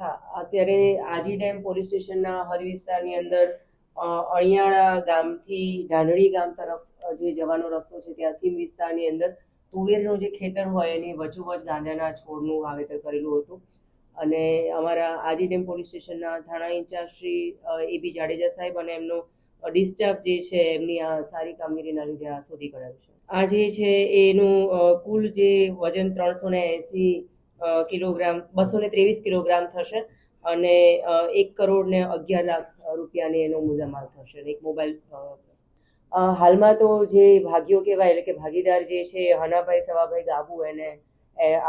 હા, અત્યારે Aji dam police સ્ટેશનના હદ વિસ્તારની અંદર અણિયાળા ગામથી ઢાંઢળી ગામ તરફ જે જવાનો રસ્તો છે ત્યાં સીમ વિસ્તારની અંદર તુવેરનું જે ખેતર હોય એની વચ્ચોવચ ગાંજાના છોડનું વાવેતર કરેલું હતું. અને અમારા આજી ડેમ પોલીસ સ્ટેશનના થાણા ઇન્ચાર્જ શ્રી એબી જાડેજા સાહેબ અને એમનો ડિસ્ટાફ જે છે એમની આ સારી કામગીરીના લીધે આ શોધી કઢાયું છે. આ જે છે એનું કુલ જે વજન 380 કિલોગ્રામ 223 કિલોગ્રામ થશે અને 1,11,00,000 રૂપિયાની એનો મુદ્દામાલ થશે. એક મોબાઈલ હાલમાં તો જે ભાગીઓ કહેવાય એટલે કે ભાગીદાર જે છે હનાભાઈ સવાભાઈ ગાબુ એને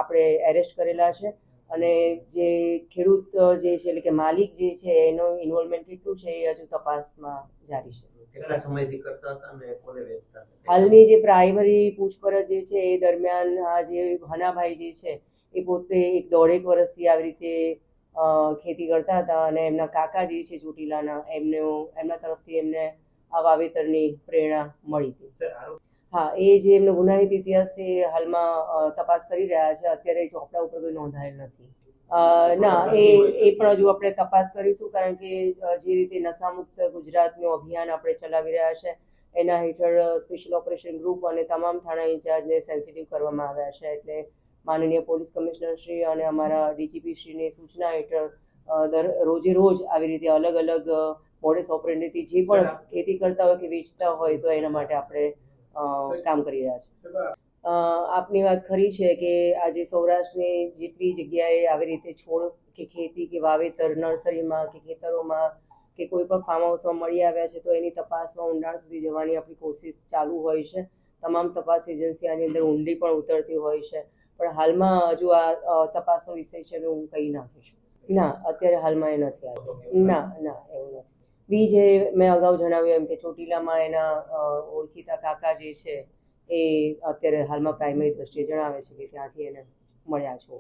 આપણે એરેસ્ટ કરેલા છે. અને જે ખેડૂત જે છે એટલે કે માલિક જે છે એનો ઇન્વોલ્વમેન્ટ કેટલું છે એ હજુ તપાસમાં જારી છે. કેટલા સમયથી કરતા હતા અને કોને વેચતા હતા? હાલની જે પ્રાઇમરી પૂછપરછ જે છે એ દરમિયાન આ જે હનાભાઈ જે છે એ પોતે 1.5 વર્ષથી આવી રીતે ખેતી કરતા હતા અને એમના કાકા જે છે ચોટીલાના એમના તરફથી એમને આ વાવેતરની પ્રેરણા મળી હતી. હા, એ જે એમનો ગુનાહિત ઇતિહાસ છે એ હાલમાં તપાસ કરી રહ્યા છે. અત્યારે ચોપડા ઉપર કોઈ નોંધાયેલ નથી. ના, એ પણ હજુ આપણે તપાસ કરીશું, કારણ કે જે રીતે નશામુક્ત ગુજરાતનું અભિયાન આપણે ચલાવી રહ્યા છે એના હેઠળ સ્પેશિયલ ઓપરેશન ગ્રુપ અને તમામ થાણા ઇન્ચાર્જને સેન્સિટિવ કરવામાં આવ્યા છે. એટલે માનનીય પોલીસ કમિશનર શ્રી અને અમારા ડીજીપી શ્રીની સૂચના હેઠળ રોજે રોજ આવી રીતે અલગ અલગ મોડેસ ઓપરેન્ડીથી જે પણ ખેતી કરતા હોય કે વેચતા હોય તો એના માટે આપણે કામ કરી રહ્યા છીએ. આપની વાત ખરી છે કે આજે સૌરાષ્ટ્રની જેટલી જગ્યાએ આવી રીતે છોડ કે ખેતી કે વાવેતર નર્સરીમાં કે ખેતરોમાં કે કોઈ પણ ફાર્મ હાઉસમાં મળી આવ્યા છે તો એની તપાસમાં ઊંડાણ સુધી જવાની આપણી કોશિશ ચાલુ હોય છે. તમામ તપાસ એજન્સી આની અંદર ઊંડી પણ ઉતરતી હોય છે, પણ હાલમાં હજુ આ તપાસનો વિષય છે હું કહી નાખીશ. ના, અત્યારે હાલમાં એ નથી આવ્યું. ના, એવું નથી. બી જે મેં અગાઉ જણાવ્યું એમ કે ચોટીલામાં એના ઓળખીતા કાકા જે છે એ અત્યારે હાલમાં પ્રાઇમરી દ્રષ્ટિએ જણાવે છે કે ત્યાંથી એને મળ્યા છો.